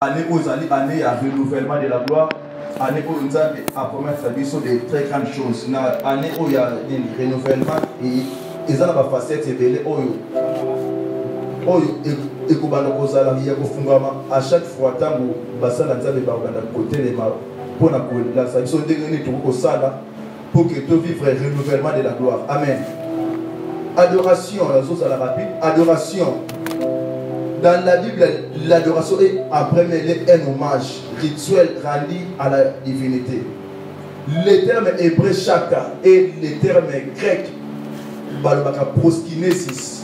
Année aux années, année à renouvellement de la gloire. Année où nous avons à promettre des très grandes choses. Année où il y a des renouvellements et ils ont la facette de à chaque fois tant que basala nzambe bakanda côté les ma pour la saison de pour que tu vives le renouvellement de la gloire. Amen. Adoration, adoration. Dans la Bible, l'adoration est en premier lieu un hommage rituel rendu à la divinité. Le terme hébreu chaka et le terme grec proskinesis,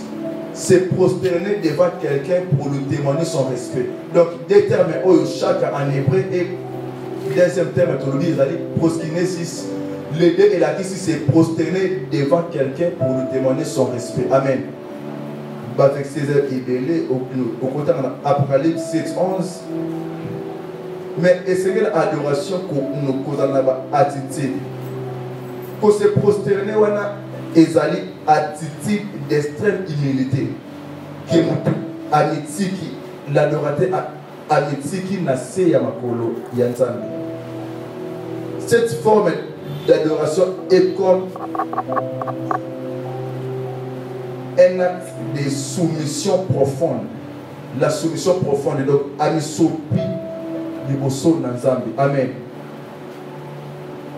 c'est prosterner devant quelqu'un pour lui témoigner son respect. Donc, deux termes chaka en hébreu et deuxième terme proskinesis. Les deux et la ici c'est prosterner devant quelqu'un pour lui témoigner son respect. Amen. Avec César Ibélé au côté de Apocalypse 7:11. Mais c'est que l'adoration que nous avons attitude. Pour se prosterner, on a une attitude d'extrême humilité. Qui est amitiki, l'adorateur amitiki n'a pas ya makolo yanzambi. Cette forme d'adoration est comme un acte de soumission profonde. La soumission profonde. Donc, amisopi liboso nanzambi. Amen.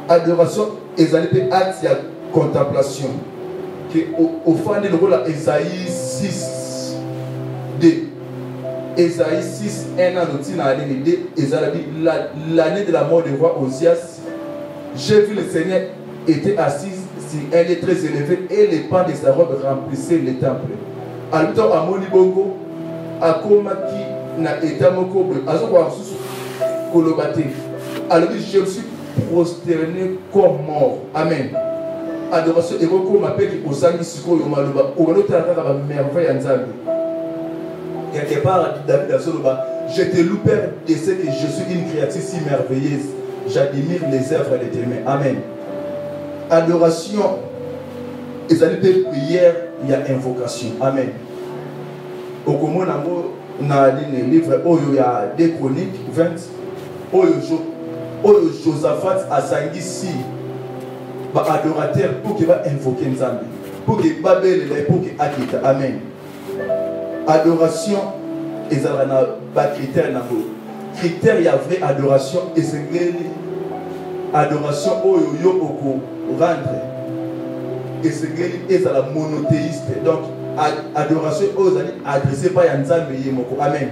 Adoration est un acte de contemplation. Qui au fond de l'eau Esaïe 6 D. Esaïe 6 1 an l'année de la mort du roi Osias. J'ai vu le Seigneur était assis sur un lit très élevé et les pans de sa robe remplissaient le temple. Alors, à Monibongo, à Komaki, na Etamoko, à Zokwasusu, Kolobate. Alors, je me suis prosterné comme mort. Amen. Adoration et Roko m'appelle au Sami Siko Yomaloba, au Manotaka, la merveille en Zambi. Quelque part, David Azoloba, je te loue, Père, de ce que je suis une créature si merveilleuse. J'admire les œuvres de tes mains. Amen. Adoration, et ça dit prière, il y a invocation. Amen. Au comment on a dit le livre, il y a des chroniques 20, Josaphat a sangi si, adorateur pour qu'il va invoquer Nzambi, pour qu'il babel pour qu'il acquitte. Amen. Adoration, et ça a des critères. Critère, il y a vraie adoration et c'est adoration au yo rendre et c'est la monothéiste. Donc adoration aux amis adressée par Nzambe Yemoko. Amen.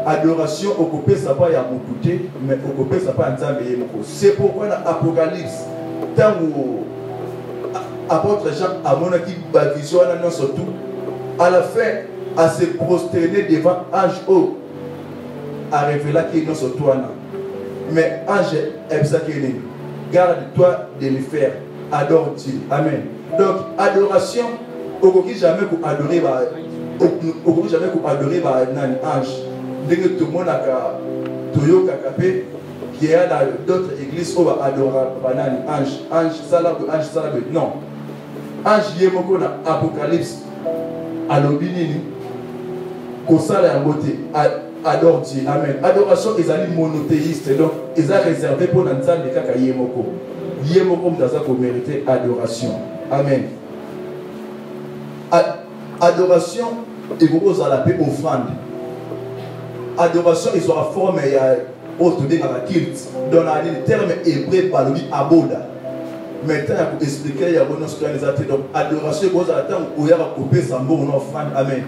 Adoration au copé ça pas ya mokute mais au copé ça pas Nzambe Yemoko. C'est pourquoi dans Apocalypse tant où apôtre Jean a monaki ba vision non surtout à la fin à se prosterner devant ange haut à révéler qu'il est sur toi. Mais ange, garde-toi de le faire. Adore-tu. Amen. Donc, adoration, on ne peut jamais adorer un ange. Dès que tout le monde a Toyo Kakapé, qui est dans d'autres églises, on va adorer un ange. Ange, salab, non. Ange, Yemoko, Apocalypse, Alobinini, Kosala en beauté. Adore Dieu. Amen. Adoration est monothéiste. Donc, ils ont réservé pour l'ensemble des cas Yemoko. Yemoko pour mériter adoration. Amen. Adoration, il vous a la paix offrande. Adoration, ils ont la forme, il y a autre dans la kilt. Dans le terme hébreu, par lui, aboda. Maintenant, pour expliquer, il y a une organisation. Donc, adoration, il vous a la temps où il y a coupé sa mort en offrande. Amen.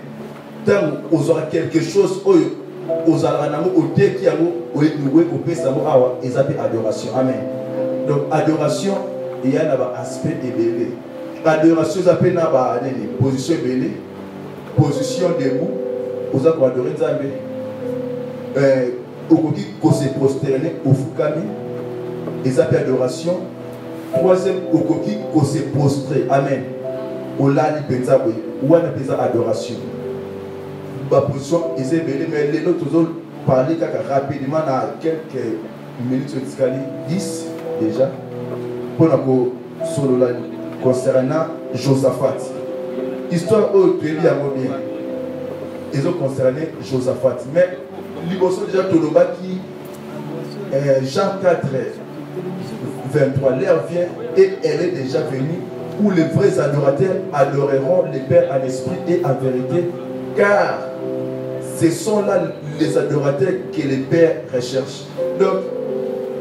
Tant où vous aurez quelque chose, aux alanamo au dé qui a loué au pèse awa et ça adoration. Amen. Donc adoration il y a un aspect ébélé. Adoration ça peut na position ébélé, position debout, aux adorer Nzambe. Au côté qu'on se prosterner au fukami et ça adoration. Troisième au côté qu'on se prostrer. Amen. Au lali penzawe ou on appelle ça adoration. Position et c'est belé mais les autres parler rapidement dans quelques minutes 10 déjà pour la concernant Josaphat. Histoire où tu es bien. Ils ont concerné Josaphat mais liboso déjà Tolobaki, Jean 4, 23, l'heure vient et elle est déjà venue où les vrais adorateurs adoreront le Père en esprit et en vérité, car ce sont là les adorateurs que le Père recherche. Donc,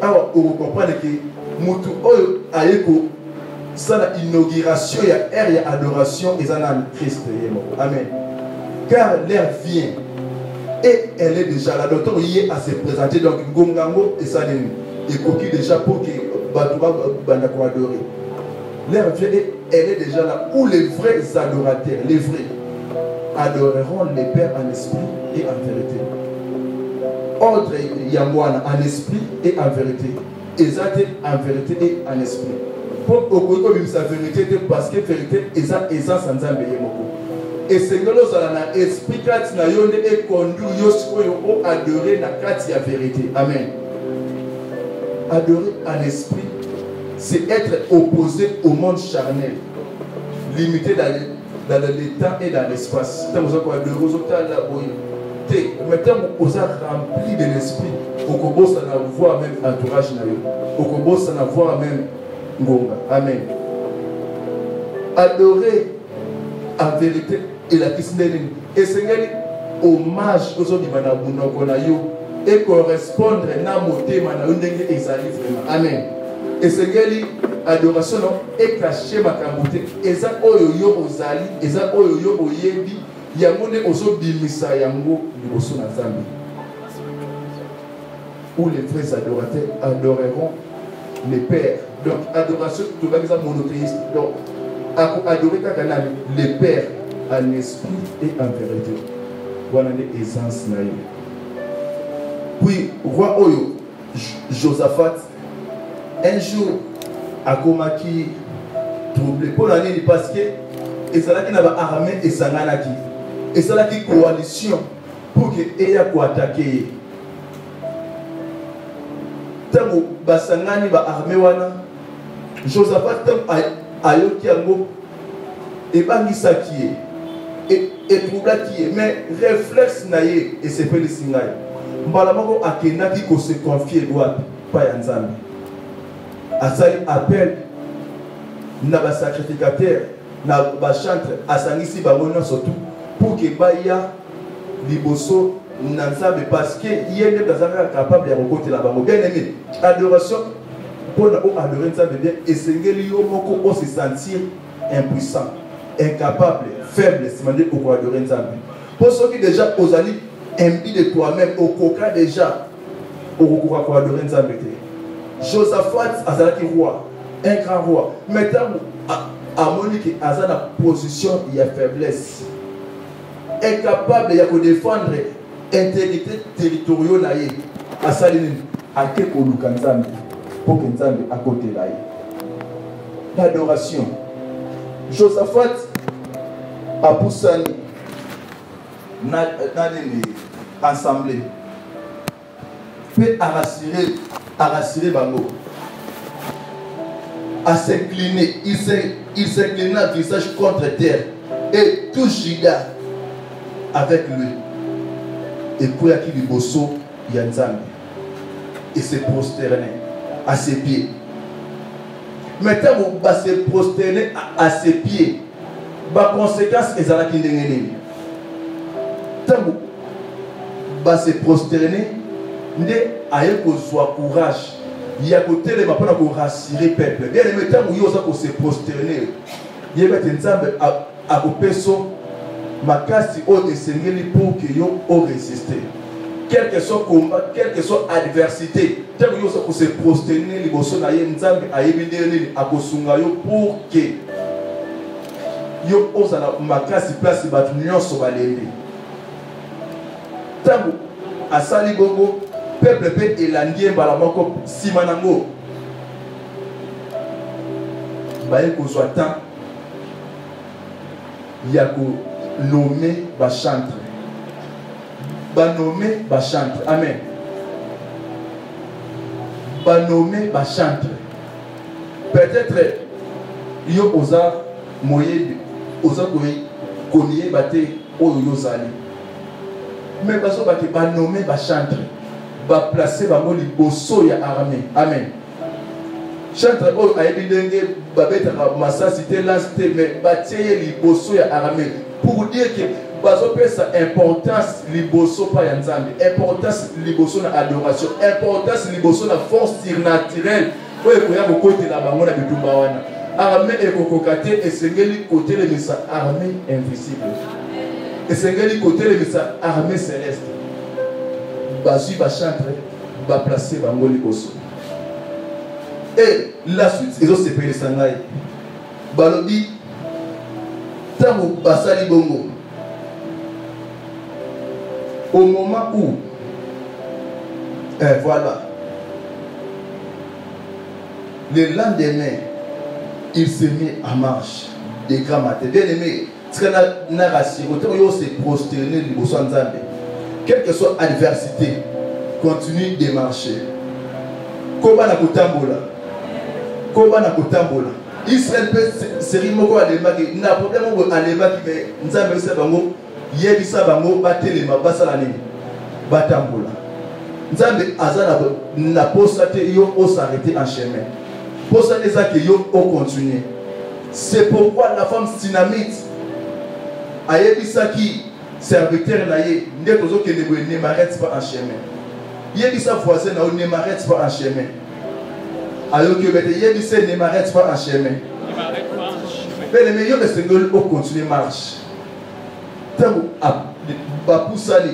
alors, vous comprenez que Moutou Oyo Aeko, ça l'inauguration, il y a air, il y a adoration, et ça dans Christ. Amen. Car l'heure vient et elle est déjà là. Donc, il y a à se présenter. Donc, Ngongango et ça, il coquille déjà pour que Batoura Bandako adorer. L'heure vient et elle est déjà là où les vrais adorateurs, les vrais, adoreront les Pères en esprit et en vérité. Ordre Yamwana en esprit et en vérité. Ezate en vérité et en esprit. Pour que sa vérité, parce que vérité, Eza sans Zambé Moko. Et c'est que nous avons esprit qui na yonde et conduit yosko adorer na kati ya vérité. Amen. Adorer en esprit, c'est être opposé au monde charnel, limité dans le temps et dans l'espace. Maintenant, vous êtes rempli de l'esprit. Vous commencez à voir même entourage. Vous commencez à voir même Ngonga. Amen. Adorer en vérité et la question. Et c'est un hommage aux autres et correspondre à moté manayundenge ezali vraiment. Amen. Et c'est adoration et caché ma kambote. Et ça oyo yo ozali, et ça oyo yo oyebi. Yamone oso bimisa yango liboso na Nzambe. Où les vrais adorateurs adoreront les pères. Donc adoration tout va ça monothéiste. Donc adorer kakanami les pères en esprit et en vérité. Voilà les essences naïves. Puis roi Oyo Josaphat un jour a komaki troublé pour l'année parce que et ça là qui n'a pas armé et ça n'a qui. Et c'est là qui coalition pour que ait quoi attaquer. Tango basangani ba armée wana Josaphat ayoki yango et bangisa qui et troubla qui mais réflexe naie et c'est pas le signal. Mbalamako akena qui ko se confier doit pas ya Nzambe. Asali appel na ba sacrificateur na ba chantre asangisi bango surtout pour que Baya liboso Nzambe parce que il est capable de rencontrer la bango. Bien aimé, adoration pour adorer Nzambe bien et sengeli yo moko on se sentir impuissant, incapable, faible, se demander pourquoi adorer Nzambe. Pour ceux qui déjà osali imbi de toi-même au coca déjà au pourquoi adorer Nzambe. Josaphat azalaki roi, un grand roi. Maintenant à Monique azana la position il y a faiblesse. Incapable de défendre l'intégrité territoriale à Saline, à Kekoluka Nzambe, pour que Nzambe à côté là. L'adoration. Josaphat a poussé ensemble. Peut rassurer Bango. À s'incliner, il s'inclina visage contre terre et tout Juda avec lui. Et quoi qu'il y bosso Yanzambe. Et se prosterner à ses pieds. Maintenant, vous se prosterner à ses pieds. Par conséquence, ils allaient qu'il n'ait tant vous se prosterner, ne ayez soit courage. Il y a côté les mapons pour rassurer le peuple. Bien les mettants où ils se prosterner. Il y a des gens à couper son makasi au descendre pour que yo au résister. Quel que soit combat, quelle que soit adversité, tant que yo se prosterner les bosso na ye Nzambe ayebindeli akosunga yo pour que yo osala makasi place batu nyonso balende. Tango asali bongo peuple pe elandi mbala moko simanango baye kozwa temps yako nommer bachantre. Nommer bachantre. Amen. Nommer bachantre. Peut-être yo oza moyen oza koye bate oyo yozali. Mais parce que va nommer va chanter, va placer va moli bosso ya armée. Amen. Chantre oh a evidenge va mettre massa cité là mais va tirer li bosso ya armée pour dire que bazo pesa importance liboso pa ya nzambe, importance liboso na adoration, importance liboso na force surnaturelle oyo ekoya kokotela bango na bitumba wana. Armée ekokoka te esengeli kotelemisa armée invisible, esengeli kotelemisa armée céleste. Bazui bachantre baplace bango liboso. Et la suite ezosepele sangai balobi ntango basali bongo. Au moment où, voilà, le lendemain, il se met en marche des grands matins. Bien aimé, se prosterner quelle que soit l'adversité, continue de marcher. Koba na kotambola. Israël peut se rimoko alemaki, na problème au alemaki, mais nzambe se bango. Yebisa bango batelema basala nini batambola nzambe azana na posa te yo o s'arrêter en chemin posa neza que yo o continuer. C'est pourquoi la femme Sunamite a yebisa qui serviteur na ye ndekozo que ne m'arrête pas en chemin. Yebisa voisin na ne m'arrête pas en chemin. Alors que bete yebisa ne m'arrête pas en chemin. Mais le meilleur c'est que o continuer marche. Bapusani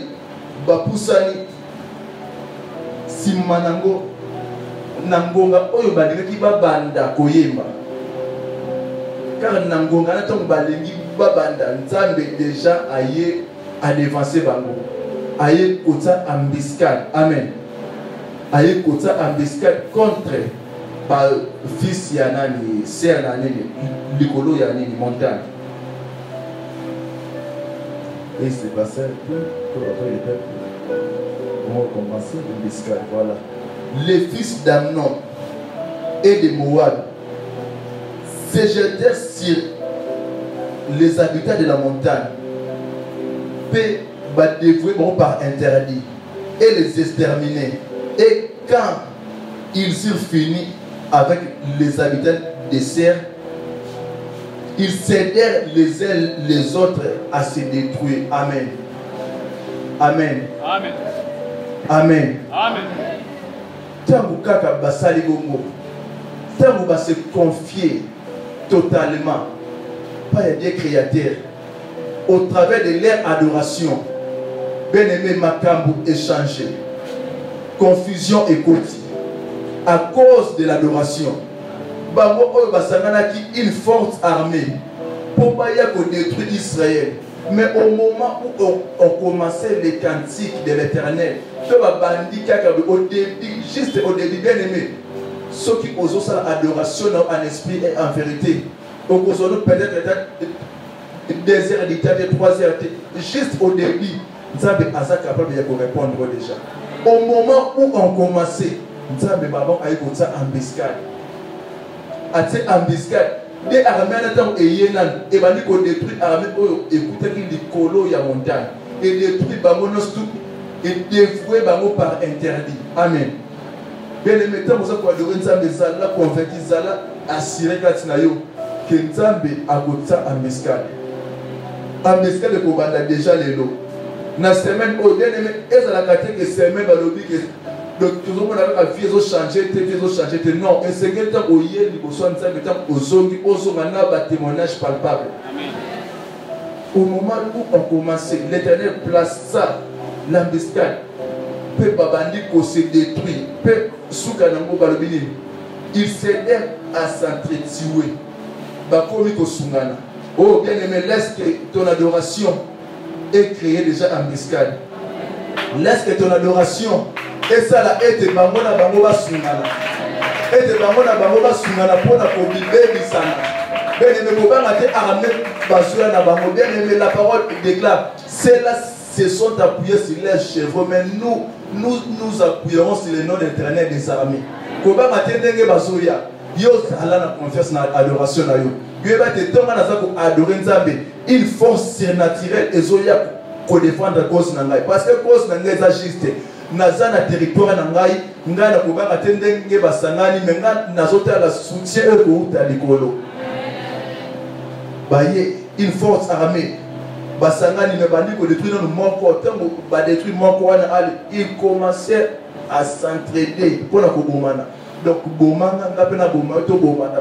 simanango nangonga oyo balingi babanda koyemba car nangonga na tango balingi babanda nzambe déjà aye a dévancer bango aye kota embuscade. Amen. Aye kota embuscade contre par fils ya nani sœur na nini likolo ya nini montagne. Et c'est passé pour après les peuples. On va commencer l'embuscade. Voilà. Les fils d'Amnon et de Moab se jetèrent sur les habitants de la montagne, puis dévoués par interdit et les exterminer. Et quand ils eurent fini avec les habitants des serres, ils cédèrent les uns les autres à se détruire. Amen. Amen. Amen. Amen. Amen. Tangu kaka basali bongo. Tangu ba se confier totalement par Dieu créateur au travers de leur adoration. Bien-aimé makambu échangé. Confusion et côté. À cause de l'adoration. Une forte armée pour détruire Israël. Mais au moment où on commençait les cantiques de l'Éternel, juste au début, bien aimé, ceux qui osent l'adoration en esprit et en vérité, on peut-être 2 heures d'état, 3 heures, juste au début, Nzambe est capable de répondre déjà. Au moment où on commençait, Nzambe a eu ça embuscade. Ate embuscade des armées n'attendent et yenan et bandi ko détruit armée oyo écouter qui likolo ya montagne et détruit bangonos tout et dévouer bango par interdit. Amen. Bien aimé tant vous avez adoré Nzambe zala convaincu zala assuré katina yo que Nzambe a gotsa embuscade. Embuscade ko banda déjà lelo. Na semaine au bien aimé ezala katé que semaine balobi que donc tout le monde a vu changer, non, et c'est que temps où il y a des personnes témoignage palpable. Au moment où on commençait, l'Éternel place ça, l'embuscade, peu babandi ko se détruit, peu soukanango balobini, il s'aidait à s'entretuer. Bakomi ko sungana. Oh bien aimé, laisse que ton adoration ait créé déjà embuscade. Laisse que ton adoration et ça là était bangona bangoba sungana. Était bangona bangoba sungana pour la kobibe bisana. Bien aimé, kobanga te arame basura na bango. Bien aimé, la parole déclare, ceux-là se sont appuyés sur leurs cheveux, mais nous appuyerons sur le nom d'Éternel des armées. Kobanga te ndenge basoya. Yo ala na confiance na adoration na yo. Yo ba te tonga na zako adorer Nzambe. Une force surnaturelle ezoya pour défendre cause nangai parce que cause nangai est juste naza na territoire nangai ngai na koba atende nge basangani menga nazota la soutien ko uta likolo baye une force armée basangani me bandi ko détruire nous moko tango ba détruire moko wana ali il commençait à s'entraider pour la kobomana donc bomanga ngapena bomana to bomana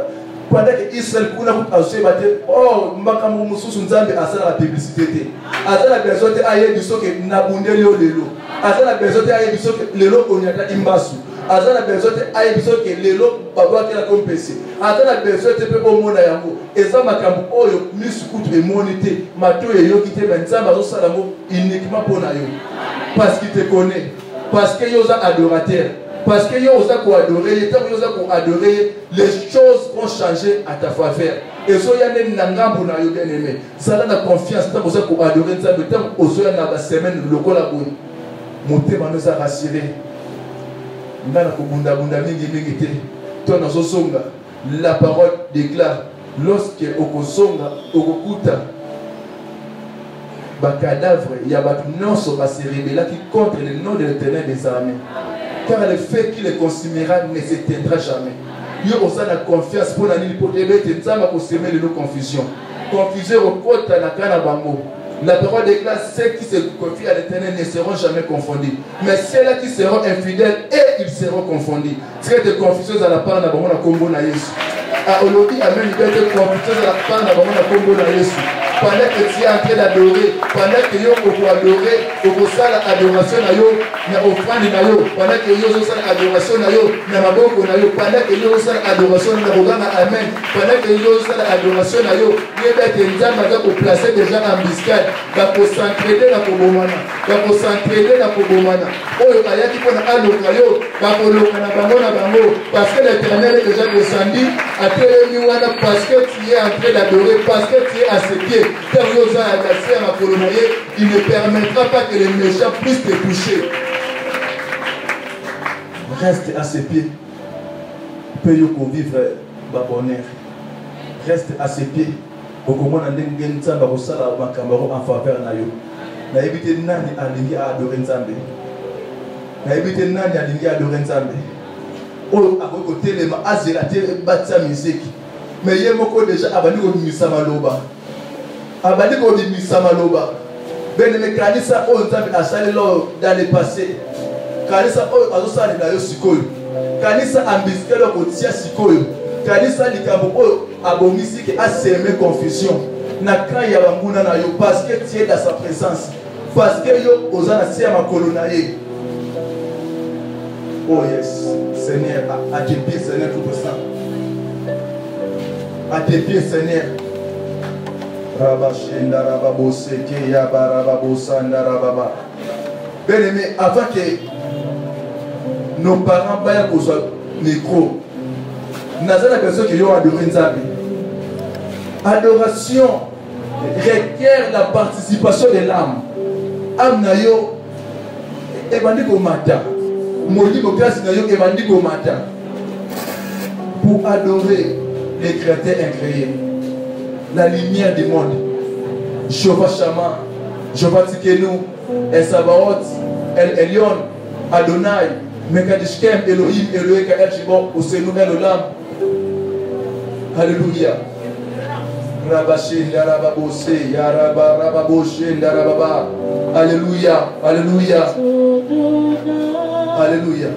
pendant que Israël kuna kutashe bate oh makambo mususu nzambe asala la publicité te asala besoin te aye biso ke na bundeli yo lelo asala besoin te aye biso ke lelo onyata imbasu asala besoin te aye biso ke lelo babwa ke la compétition asala besoin te pe omona yango eza makambo oyo misukutu emonité mato yo kite nzambe azosala ngo uniquement pour na yo parce qu'il te connaît parce que yo za adorateur parce que yo osa ko adorer tant yo osa ko adorer les choses vont changer à ta faveur et so ya ne nangambo na yo bien aimé ça la confiance tant osa ko adorer nzambe tant oso ya na ba semaine lokola boy motema no sa rassurer ngana ko bunda mingi te to na so songa la parole déclare lorsque okosonga okokuta ba cadavre ya ba nonso ba se rebella qui contre le nom de l'Éternel des armées. Car le fait qu'il les consumera ne s'éteindra jamais. Il y a aussi la confiance pour la l'hypothèse de Nzamba pour semer de nos confusions. Confusion au côté de la Kanabango. La parole déclare ceux qui se confient à l'Éternel ne seront jamais confondus. Mais ceux-là qui seront infidèles, et ils seront confondus. Très de confusion à la part de la Combo na Yesu. Aujourd'hui, Amen, il y a de confusion à la part de la Combo na Yesu. Pendant que tu es en train d'adorer, pendant que tu es adorer, tu as l'adoration na yo, na offrande na yo, pendant que tu as l'adoration na yo, na maboko na yo, pendant que tu as l'adoration na boganga amen, pendant que tu as l'adoration na yo, il y a des gens qui ont placé des gens en biscade, qui ont s'entraider na kobomana, qui ont s'entraider na kobomana. Oh, il y a qui ont aloka yo, qui ont aloka na bango, parce que l'Éternel est déjà descendu, à Télémiwana, parce que tu es en train d'adorer, parce que tu es à ses pieds. Il ne permettra pas que les méchants puissent te toucher. Reste à ses pieds. Peut-y vivre bonheur. Reste à ses pieds. En faveur na yo. Na éviter nani alingi adorer Nzambe. Na éviter nani alingi adorer Nzambe. Oh, à côté les ma azela te batsa musique. Mais yemoko déjà abandi ko misama loba. Abadi ko misama loba. Beneme kanisa o Nzambe asali lo dans le passé. Kanisa o azosali na yo sikoyo. Kanisa ambiskelo ko tia sikoyo. Kanisa likambo o abomisi ke aseme confusion. Na kan ya banguna na yo parce que tu es dans sa présence. Parce que yo ozana sia makolo na ye. Oh yes, Seigneur, à tes pieds, Seigneur tout puissant. À tes pieds, Seigneur. Bien-aimé, avant que nos parents baillent pour ce micro, nous avons la personne qui a adoré Nzambe. Adoration requiert la participation de l'âme. Âme na yo ebandi ko mata. Moli ko classe na yo ebandi ko mata. Pour adorer les créateurs incréés, la lumière du monde, Jehovah Shammah, Jehovah Tikenu, El Sabaoth, El Elyon, Adonai, Mekadishkem, Elohim, Eloheka, El Shibon, Osenu, El Olam. Alléluia. Alléluia. Alléluia. Alléluia.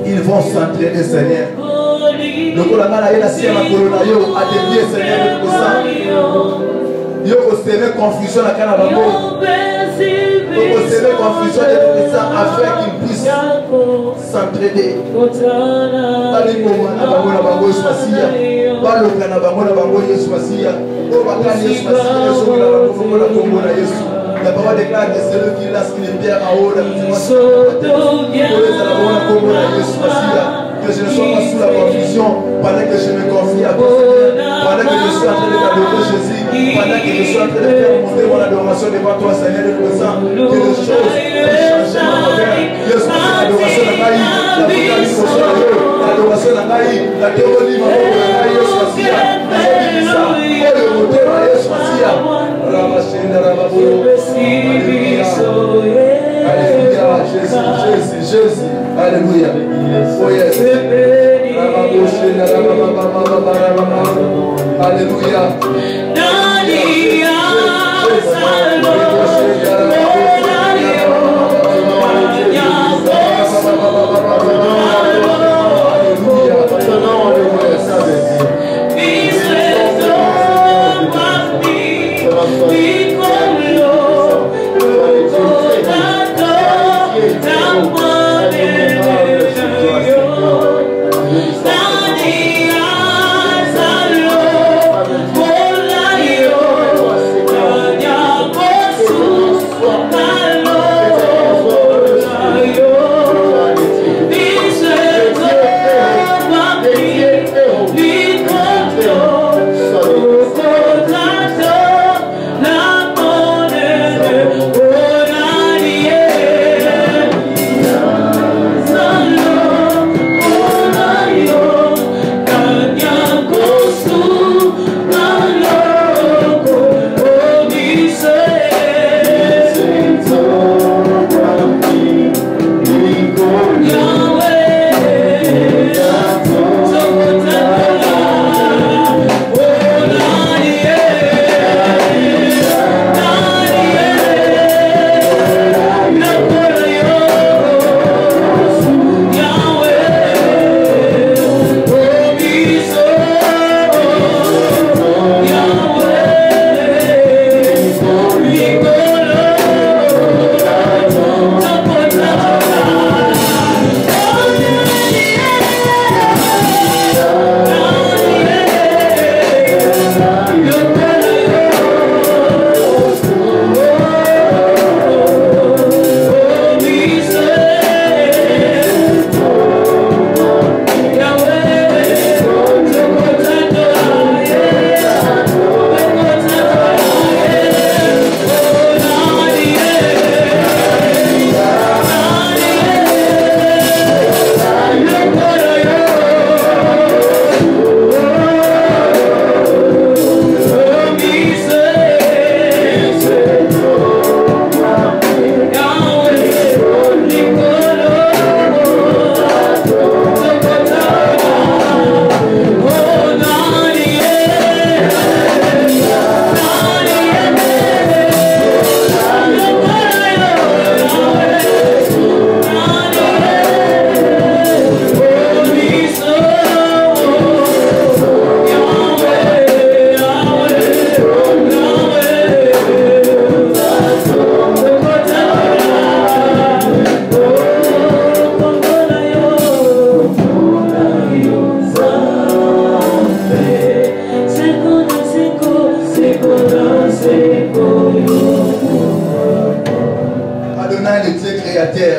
Ils vont s'entraîner, Seigneur. Le Kolamana est la sienne, la Colonna, yo, à tes pieds, Seigneur, le sang. Yo, vous savez, confusion, la Canabambo. Vous savez, confusion, les ça afin qu'ils puissent s'entraider. Allez, Komana, Bango, Bango, Swasia. Balo, Kanabango, Bango, Swasia. Oh, Bakani, Swasia, la Congo, la Yesu. La parole déclare que c'est eux qui laissent les pierres en haut. Que je ne sois pas sous la confusion pendant que je me confie à toi. Pendant que je suis en train de t'adorer, Jésus, pendant que je suis en train de faire monter mon adoration devant toi, Seigneur, de présent, que les choses puissent changer dans ma vie. Yes, l'adoration de Maï, la vocalise au chariot, l'adoration de Maï, la théorie, ma mort, la Maï, Yes, Masia, la Jésus, oh, le moteur, Yes, Masia, Ramachenda, Ramabolo, Alléluia, Jésus, Jésus, Jésus, Alléluia, oh yes, Ramabosenda, Ramababa, Alléluia,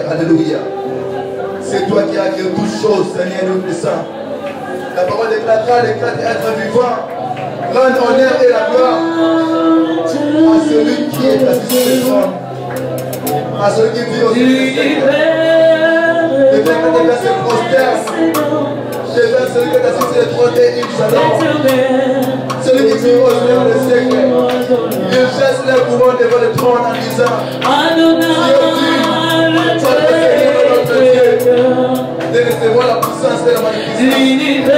Alléluia. C'est toi qui as créé toutes choses, Seigneur Dieu puissant. La parole déclarera les quatre êtres vivants. Rendre honneur et la gloire à celui qui est assis sur le trône, à celui qui vit au ciel. Les terres se prosternent devant celui qui est assis sur le trône et il s'adore. Celui qui vit au ciel des siècles, il jette les couronnes devant le trône en disant: de recevoir la puissance et la magnificence.